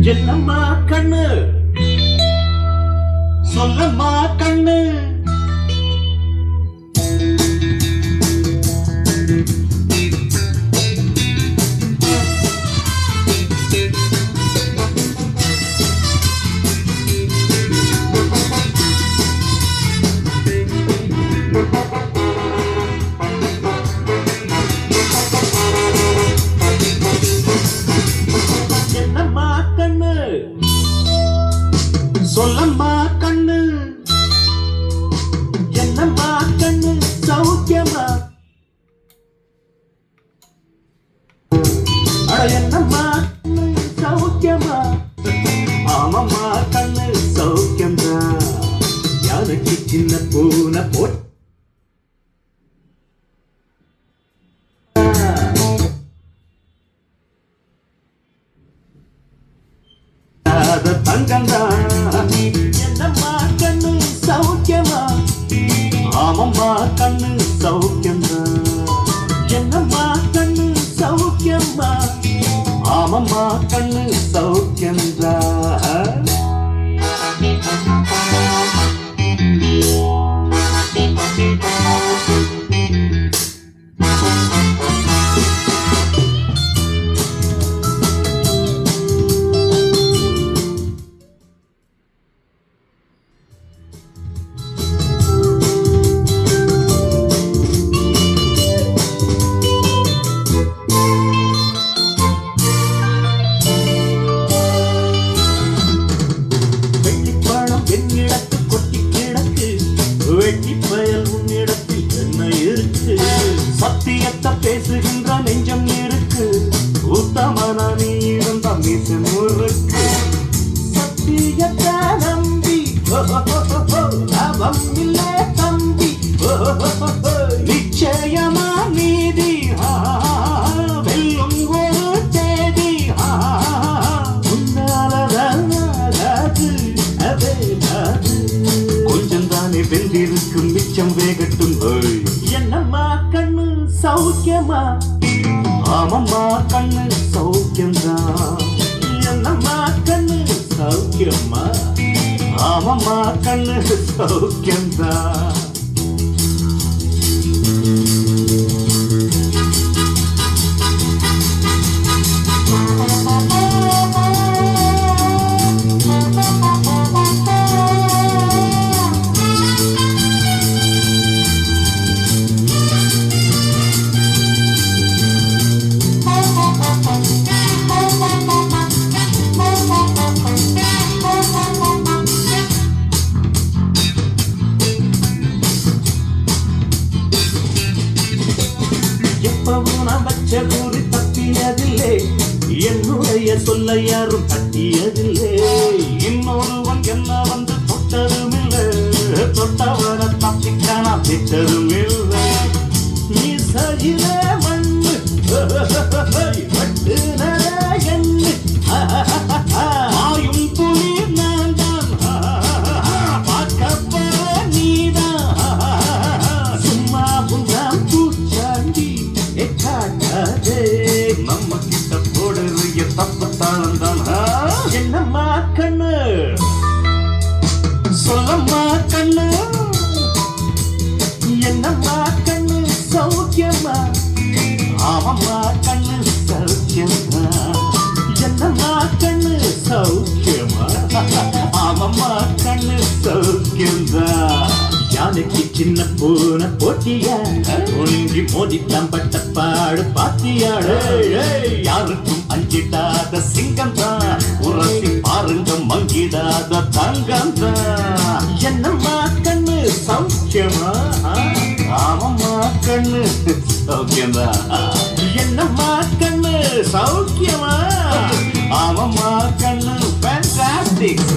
என்னம்மா கண்ணு சொல்லம்மா கண்ணு சொல்லம்மா கண்ணு என்னம்மா கண்ணு சௌக்கியமா என்னம்மா கண்ணு சௌக்கியமா ஆமம்மா கண்ணு சௌக்கியம்தா யாருக்கு சின்ன பூனை போட்டு தங்கந்தா என்னம்மா கண்ணு சௌக்கியமா ஆமம்மா கண்ணு சௌக்கியம்தா என்னம்மா கண்ணு சௌக்கியமா ஆமம்மா கண்ணு சௌக்கியம்தா சத்தியத்தை பேசுகின்ற நெஞ்சம் இருக்கு உத்தமன நீ இருந்த மீசு முறுக்கு சத்தியத்தை நம்பி லாபம் இல்லை தம்பி நிச்சயமா நீதி வெல்லும் ஒரு தேதி உன்னாலதாது அதே கொஞ்சம் தானே வென்றிருக்கும் மிச்சம் வேகட்டும் என்னம்மா கண்ணு சௌக்கியமா ஆமம்மா கண்ணு சௌக்கியம்தா என்னம்மா கண்ணு சௌக்கியமா ஆமம்மா கண்ணு சௌக்கியம்தா கூறி தப்பியதில்லை என்னுடைய சொல்ல யாரும் தட்டியதில்லை இன்னொருவன் என்ன வந்து தொட்டதும் இல்லை தொட்டவனை தப்பிக்கான திட்டதும் இல்லை நீ சரியில மண்ணு வட்டு எண்ணு ஆயும் புலி நான் தான் பார்க்கப்ப நீதான் சும்மா புந்தான் பூச்சாண்டி நம்ம கிட்ட போடுறிய தப்பு தாளந்தான் என்னம்மா கண்ணு சொல்லம்மா கண்ணு என்னம்மா கண்ணு சௌக்கியமா ஆமம்மா கண்ணு சௌக்கியமா என்னம்மா கண்ணு சௌக்கியமா ஆமம்மா கண்ணு சௌக்கியம்தா யானைக்கு சின்ன பூனை போட்டியா ஒழுங்கி மோதித்தான் பட்ட பாடு பாத்தியாடு யாருக்கும் அஞ்சிடாத சிங்கம் தான் உரசி பாருங்க மங்கிடாத தங்கம் தான் என்னம்மா கண்ணு சௌக்கியமா ஆமம்மா கண்ணு சௌக்கியம்தா என்னம்மா கண்ணு சௌக்கியமா ஆமம்மா கண்ணு ஃபேண்டாஸ்டிக்